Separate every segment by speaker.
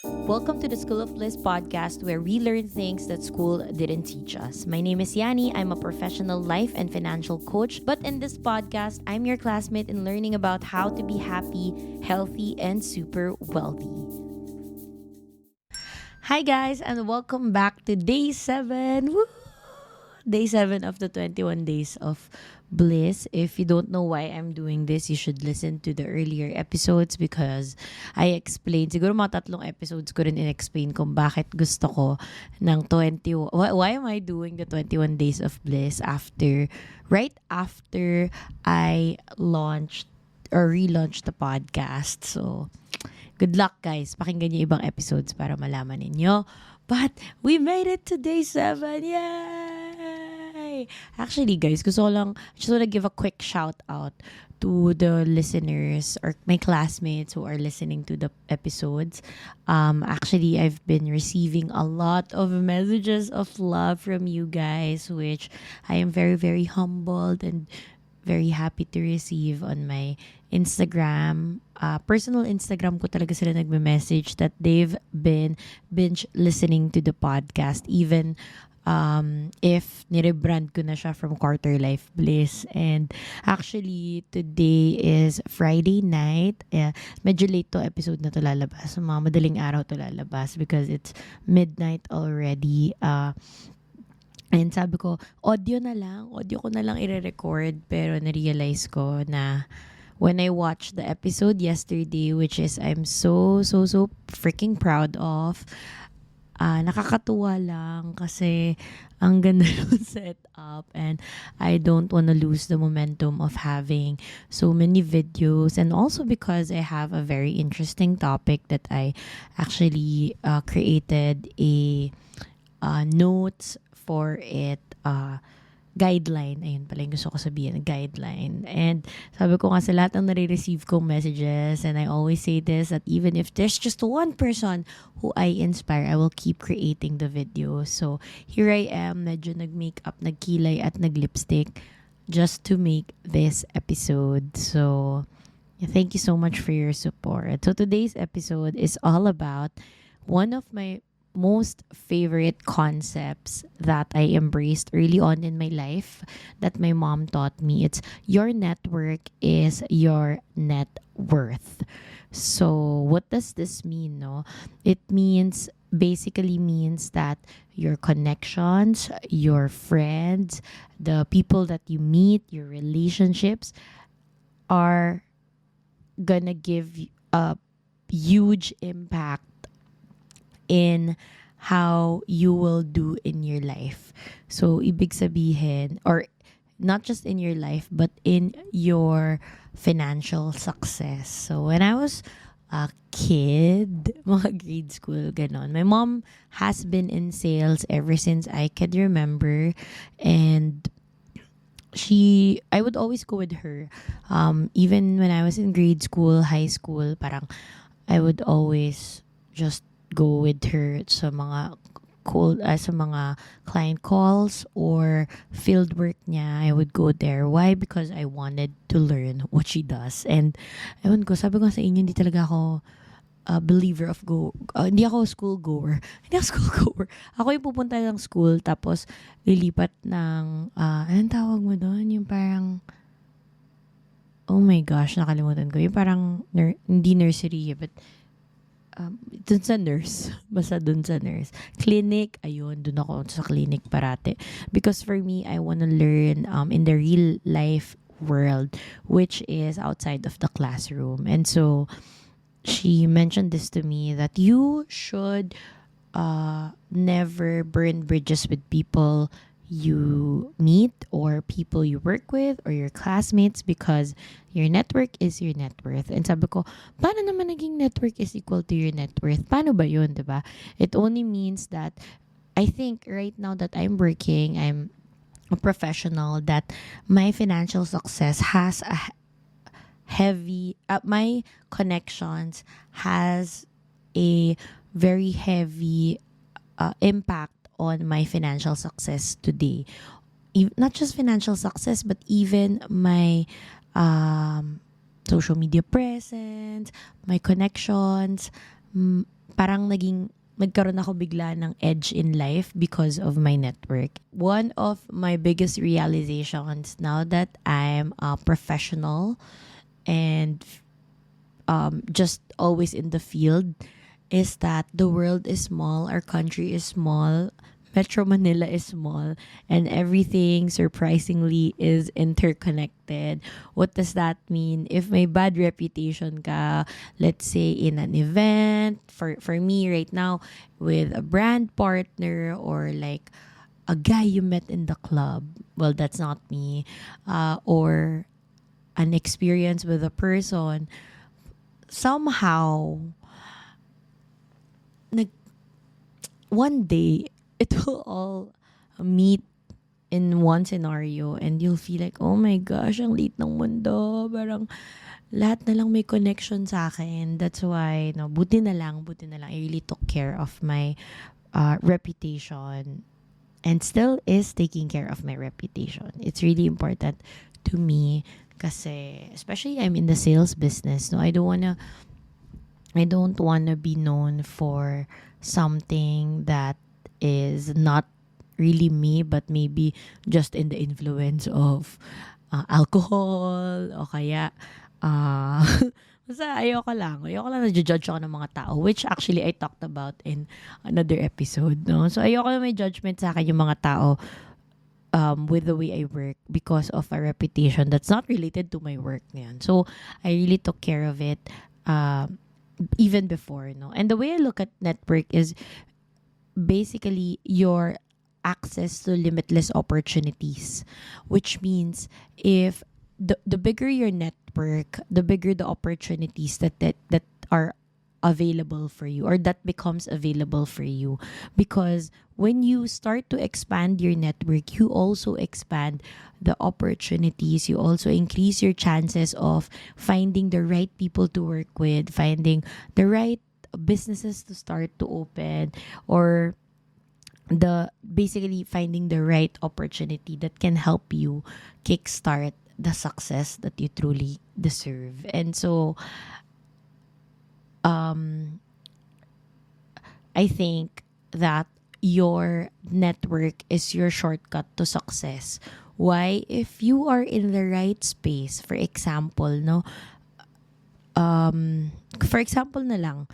Speaker 1: Welcome to the School of Bliss podcast where we learn things that school didn't teach us. My name is Yani. I'm a professional life and financial coach. But in this podcast, I'm your classmate in learning about how to be happy, healthy, and super wealthy. Hi, guys, and welcome back to day 7. Woo! Day 7 of the 21 days of Bliss. If you don't know why I'm doing this, you should listen to the earlier episodes because I explained, siguro mga 3 episodes ko rin in-explain kung bakit gusto ko ng why am I doing the 21 days of Bliss right after I launched or relaunched the podcast. So, good luck guys. Pakinggan niyo ibang episodes para malaman ninyo. But we made it to day 7. Yay! Actually guys, I just want to give a quick shout out to the listeners or my classmates who are listening to the episodes. Actually, I've been receiving a lot of messages of love from you guys, which I am very, very humbled and very happy to receive on my Instagram. Personal Instagram ko talaga sila nagme-message that they've been binge listening to the podcast even if nirebrand ko na siya from Quarter Life Bliss. And actually, today is Friday night. Medyo late to episode na to lalabas. So, mga madaling araw to lalabas because it's midnight already. And sabi ko, audio ko na lang i-record. Pero na-realize ko na when I watched the episode yesterday, which is I'm so freaking proud of, nakakatuwa lang kasi ang ganda ng setup and I don't want to lose the momentum of having so many videos, and also because I have a very interesting topic that I actually created a notes for it, guideline. Ayun pala yung gusto ko sabihin, guideline. And sabi ko nga sa lahat ng nare-receive kong messages, and I always say this, that even if there's just one person who I inspire, I will keep creating the video. So, here I am, medyo nag-makeup, nagkilay at nag-lipstick just to make this episode. So, thank you so much for your support. So, today's episode is all about one of my most favorite concepts that I embraced early on in my life that my mom taught me. It's your network is your net worth. So what does this mean? No, it basically means that your connections, your friends, the people that you meet, your relationships are gonna give a huge impact in how you will do in your life. So, ibig sabihin, or not just in your life, but in your financial success. So, when I was a kid, mga grade school, ganon, my mom has been in sales ever since I could remember. And I would always go with her. Even when I was in grade school, high school, parang I would always just go with her sa mga sa mga client calls or field work niya. I would go there. Why? Because I wanted to learn what she does. And ewan ko, sabi ko sa inyo, hindi talaga ako a believer of hindi ako school goer. Ako yung pupunta ng school tapos lilipat ng anong tawag mo doon? Yung parang, oh my gosh, nakalimutan ko. Yung parang hindi nursery, but dun sa nurse. Basta dun sa nurse. Clinic, ayun, dun ako sa clinic parate. Because for me, I wanna learn in the real life world, which is outside of the classroom. And so, she mentioned this to me that you should never burn bridges with people you meet or people you work with or your classmates, because your network is your net worth. And sabi ko, paano naman naging network is equal to your net worth? Paano ba yun, diba? It only means that I think right now that I'm working, I'm a professional, that my financial success has a heavy, my connections has a very heavy impact on my financial success today. Not just financial success, but even my social media presence, my connections, parang nagkaroon ako bigla ng edge in life because of my network. One of my biggest realizations now that I'm a professional and just always in the field is that the world is small, our country is small, Metro Manila is small, and everything surprisingly is interconnected. What does that mean? If may bad reputation ka, let's say in an event, for me right now, with a brand partner or like a guy you met in the club, well, that's not me, or an experience with a person, somehow, nag, one day, it will all meet in one scenario and you'll feel like, oh my gosh, ang liit ng mundo. Parang lahat na lang may connection sa akin. That's why, no, buti na lang. I really took care of my reputation and still is taking care of my reputation. It's really important to me kasi, especially I'm in the sales business. No, I don't wanna be known for something that is not really me, but maybe just in the influence of alcohol o kaya basta ayoko lang na-judge ako ng mga tao, which actually I talked about in another episode, no? So ayoko lang may judgment sa akin yung mga tao with the way I work because of a reputation that's not related to my work yan. So I really took care of it even before, no? And the way I look at network is basically your access to limitless opportunities, which means if the bigger your network, the bigger the opportunities that are available for you or that becomes available for you, because when you start to expand your network, you also expand the opportunities, you also increase your chances of finding the right people to work with, finding the right businesses to start to open, or the basically finding the right opportunity that can help you kickstart the success that you truly deserve. And so I think that your network is your shortcut to success. Why? If you are in the right space, for example, no, for example na lang,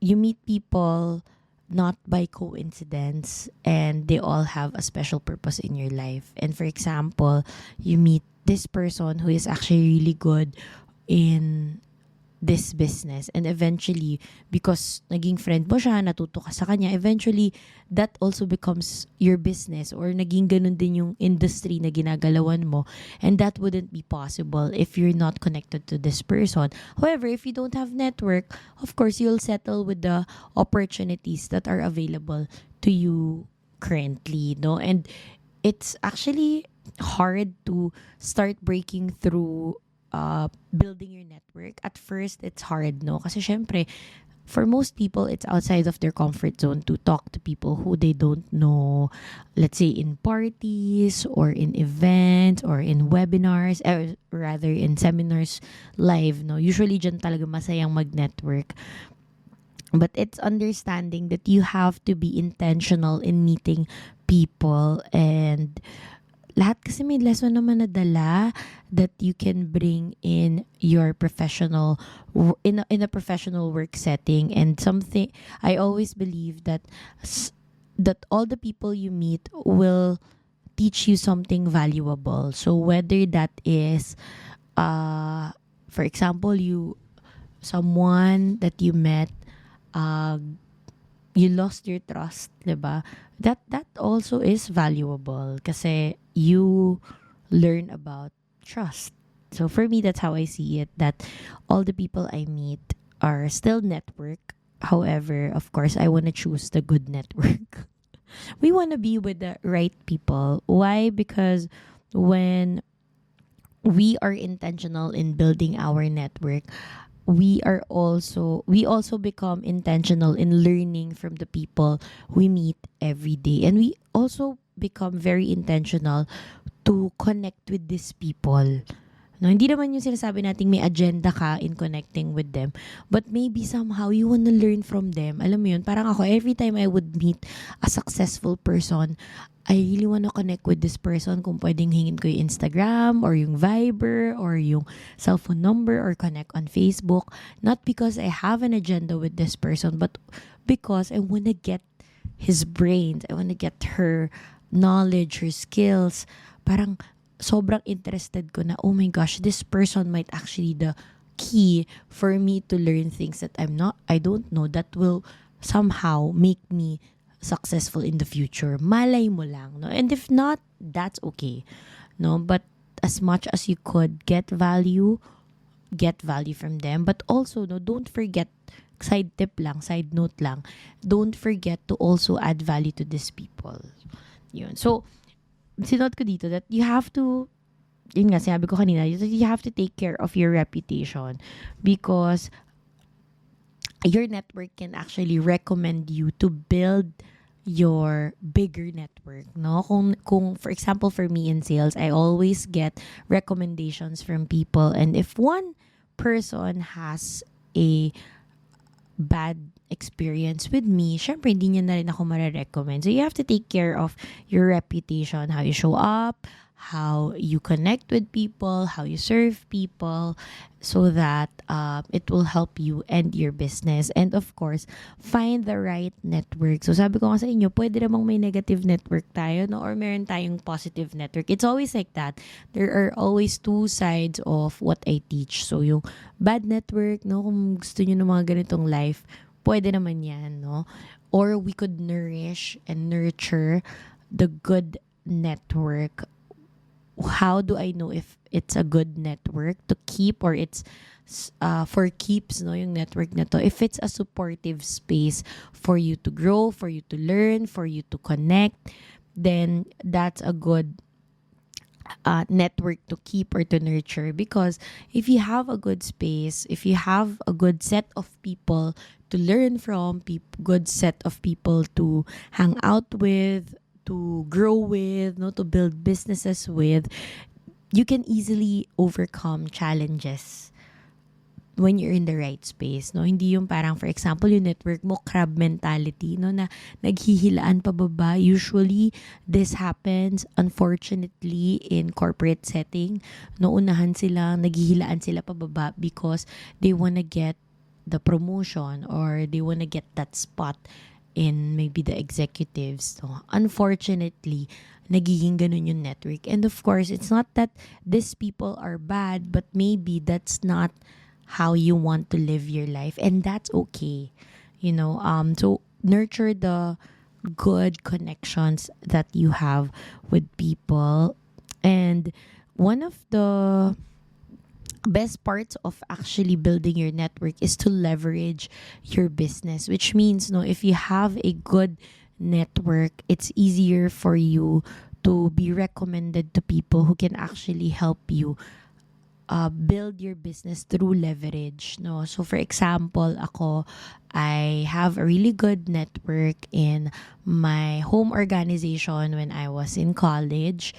Speaker 1: you meet people not by coincidence and they all have a special purpose in your life. And for example, you meet this person who is actually really good in this business, and eventually because naging friend mo siya, natuto ka sa kanya, eventually that also becomes your business, or naging ganun din yung industry na ginagalawan mo, and that wouldn't be possible if you're not connected to this person. However, if you don't have network, of course you'll settle with the opportunities that are available to you currently, no? And it's actually hard to start breaking through building your network. At first, it's hard, no? Kasi syempre, for most people, it's outside of their comfort zone to talk to people who they don't know. Let's say in parties or in events or in webinars, rather in seminars live, no? Usually, dyan talaga masayang mag-network. But it's understanding that you have to be intentional in meeting people, and lahat kasi may lesson naman na dala that you can bring in your professional in a professional work setting. And something I always believe that all the people you meet will teach you something valuable. So whether that is for example, someone that you met, you lost your trust, 'di ba? That also is valuable kasi you learn about trust. So for me, that's how I see it, that all the people I meet are still network. However, of course, I want to choose the good network. We want to be with the right people. Why? Because when we are intentional in building our network, we also become intentional in learning from the people we meet every day, and we also become very intentional to connect with these people, No, hindi naman yung sinasabi nating may agenda ka in connecting with them. But maybe somehow you wanna learn from them. Alam mo yun, parang ako, every time I would meet a successful person, I really wanna connect with this person. Kung pwedeng hingin ko yung Instagram or yung Viber or yung cellphone number or connect on Facebook. Not because I have an agenda with this person, but because I wanna get his brains. I wanna get her knowledge, her skills. Parang sobrang interested ko na, oh my gosh, this person might actually the key for me to learn things that I don't know that will somehow make me successful in the future. Malay mo lang, no? And if not, that's okay, no? But as much as you could get value from them. But also, no, don't forget, side tip lang, side note lang, don't forget to also add value to these people. Yun. So, sinot ko dito that you have to, yun nga, sinabi ko kanina, you have to take care of your reputation because your network can actually recommend you to build your bigger network, no? Kung for example, for me in sales, I always get recommendations from people, and if one person has a bad experience with me, syempre hindi niya na rin ako mare-recommend. So you have to take care of your reputation, how you show up, how you connect with people, how you serve people, so that it will help you and your business. And of course, find the right network. So sabi ko nga sa inyo, pwede namang may negative network tayo, no? Or meron tayong positive network. It's always like that. There are always two sides of what I teach. So yung bad network, no? Kung gusto nyo ng mga ganitong life, pwede naman yan, no? Or we could nourish and nurture the good network. How do I know if it's a good network to keep, or it's for keeps, no, yung network na to? If it's a supportive space for you to grow, for you to learn, for you to connect, then that's a good network to keep or to nurture. Because if you have a good space, if you have a good set of people to learn from, good set of people to hang out with, to grow with, no, to build businesses with, you can easily overcome challenges when you're in the right space, no? Hindi yung parang, for example, yung network mo, crab mentality, no, na naghihilaan pababa. Usually, this happens, unfortunately, in corporate setting. No, unahan sila, naghihilaan sila pababa because they wanna get the promotion or they wanna get that spot in maybe the executives. So, unfortunately, nagiging ganun yung network. And of course, it's not that these people are bad, but maybe that's not how you want to live your life. And that's okay. You know, so nurture the good connections that you have with people. And one of the best parts of actually building your network is to leverage your business, which means, no, if you have a good network, it's easier for you to be recommended to people who can actually help you build your business through leverage, no? So for example, ako, I have a really good network in my home organization when I was in college.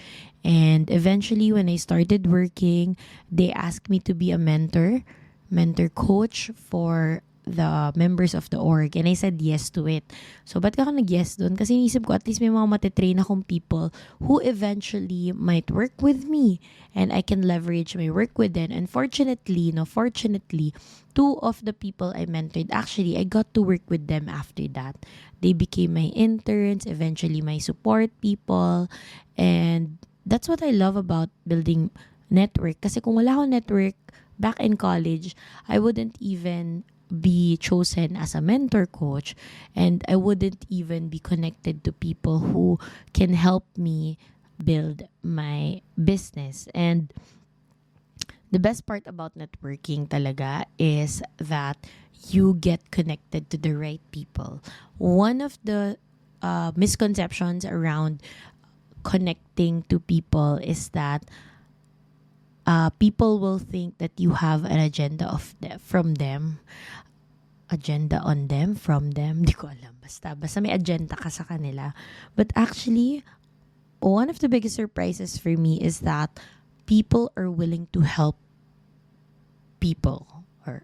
Speaker 1: And eventually, when I started working, they asked me to be a mentor coach for the members of the org. And I said yes to it. So, ba't ka nag-yes dun? Kasi inisip ko, at least may mga matitrain akong people who eventually might work with me. And I can leverage my work with them. And fortunately, two of the people I mentored, actually, I got to work with them after that. They became my interns, eventually my support people. And that's what I love about building network. Kasi kung wala akong network back in college, I wouldn't even be chosen as a mentor coach, and I wouldn't even be connected to people who can help me build my business. And the best part about networking talaga is that you get connected to the right people. One of the misconceptions around connecting to people is that people will think that you have an agenda from them. Agenda on them, from them. Di ko alam. Basta may agenda ka sa kanila. But actually, one of the biggest surprises for me is that people are willing to help people, or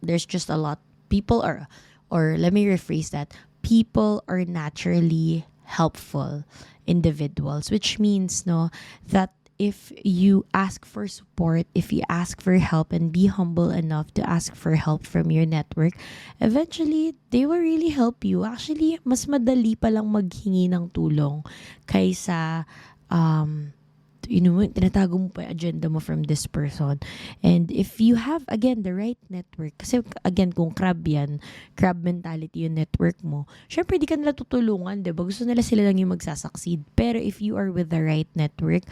Speaker 1: there's just a lot people are, or let me rephrase that, people are naturally helpful individuals, which means no that if you ask for support, if you ask for help and be humble enough to ask for help from your network, eventually they will really help you. Actually, mas madali pa lang maghingi ng tulong kaysa tinatago mo pa yung agenda mo from this person. And if you have, again, the right network, kasi again, kung crab mentality yung network mo, syempre di ka nila tutulungan, diba? Gusto nila sila lang yung magsasucceed. Pero if you are with the right network,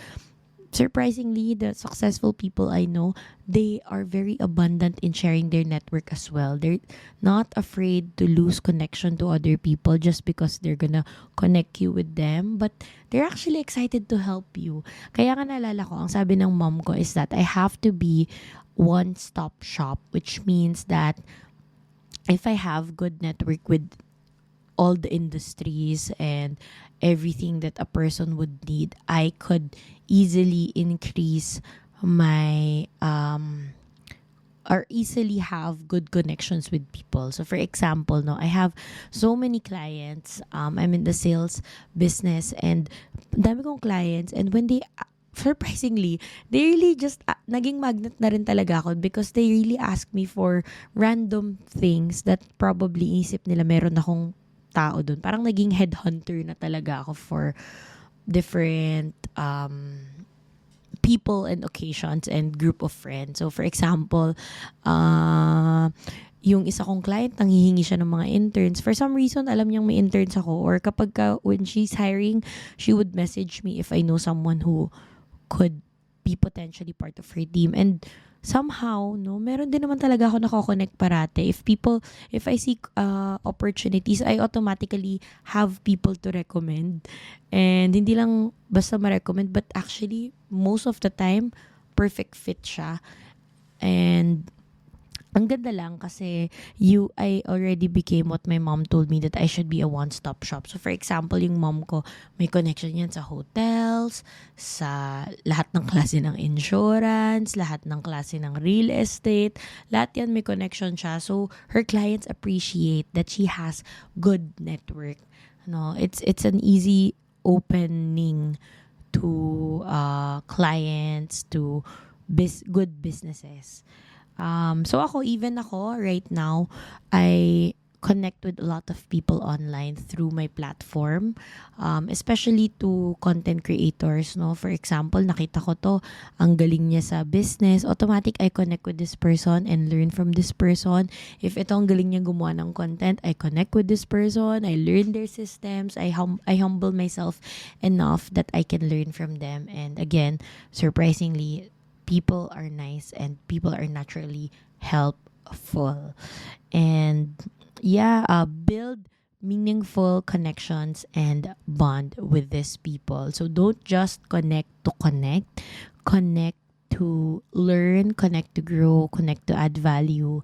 Speaker 1: surprisingly, the successful people I know, they are very abundant in sharing their network as well. They're not afraid to lose connection to other people just because they're gonna connect you with them, but they're actually excited to help you. Kaya nga naalala ko, ang sabi ng mom ko is that I have to be one-stop shop, which means that if I have good network with all the industries and everything that a person would need, I could easily increase my or easily have good connections with people. So for example, no, I have so many clients. I'm in the sales business and dami kong clients, and when they surprisingly, they really just naging magnet na rin talaga ako because they really ask me for random things that probably isip nila meron akong tao dun. Parang naging headhunter na talaga ako for different people and occasions and group of friends. So for example, yung isa kong client, nanghihingi siya ng mga interns. For some reason, alam niyang may interns ako. Or kapag when she's hiring, she would message me if I know someone who could be potentially part of her team. And somehow, no, meron din naman talaga ako nako-connect parate. If I seek opportunities, I automatically have people to recommend. And hindi lang basta ma-recommend, but actually, most of the time, perfect fit siya. And ang ganda lang kasi I already became what my mom told me, that I should be a one-stop shop. So for example, yung mom ko, may connection yan sa hotels, sa lahat ng klase ng insurance, lahat ng klase ng real estate, lahat yan may connection siya. So her clients appreciate that she has good network. No, it's an easy opening to clients, to good businesses. So even ako right now, I connect with a lot of people online through my platform, especially to content creators, no? For example, nakita ko to, ang galing niya sa business, automatic I connect with this person and learn from this person. If ito ang galing niya gumawa ng content, I connect with this person, I learn their systems, I humble myself enough that I can learn from them. And again, surprisingly, people are nice and people are naturally helpful. And build meaningful connections and bond with these people. So don't just connect to connect to learn, connect to grow, connect to add value.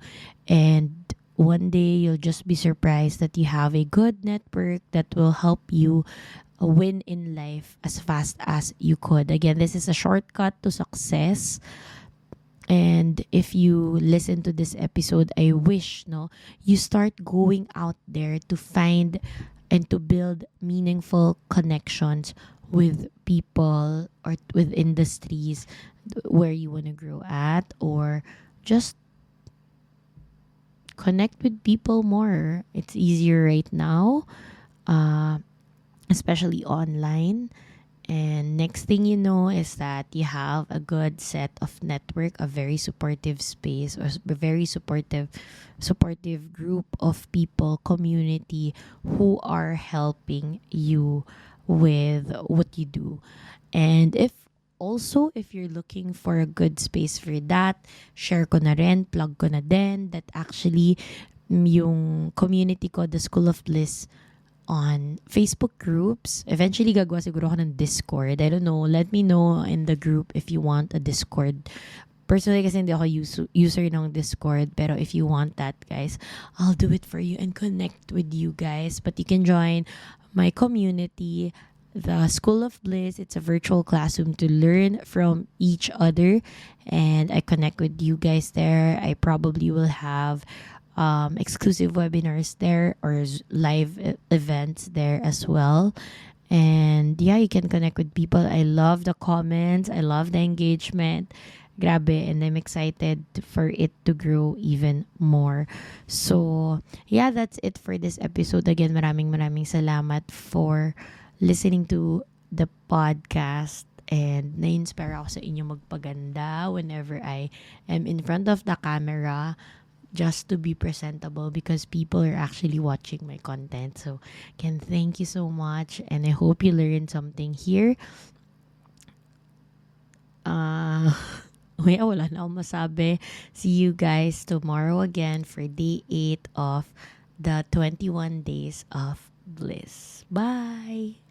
Speaker 1: And one day you'll just be surprised that you have a good network that will help you win in life as fast as you could. Again, this is a shortcut to success. And if you listen to this episode, I wish you start going out there to find and to build meaningful connections with people or with industries where you want to grow at, or just connect with people more. It's easier right now. Especially online. And next thing you know is that you have a good set of network, a very supportive space, or a very supportive group of people, community who are helping you with what you do. And if you're looking for a good space for that, share ko na rin, plug ko na din, that actually yung community ko, the School of Bliss, on Facebook groups. Eventually, gagawa siguro ako ng Discord. I don't know. Let me know in the group if you want a Discord. Personally, kasi hindi ako user ng Discord. Pero if you want that, guys, I'll do it for you and connect with you guys. But you can join my community the School of Bliss. It's a virtual classroom to learn from each other, and I connect with you guys there. I probably will have exclusive webinars there or live events there as well. And yeah, you can connect with people. I love the comments. I love the engagement. Grabe. And I'm excited for it to grow even more. So, yeah, that's it for this episode. Again, maraming salamat for listening to the podcast. And na-inspire ako sa inyo magpaganda whenever I am in front of the camera, just to be presentable because people are actually watching my content. So, again, thank you so much. And I hope you learned something here. Uh, wala na akong masabi. See you guys tomorrow again for day 8 of the 21 days of bliss. Bye!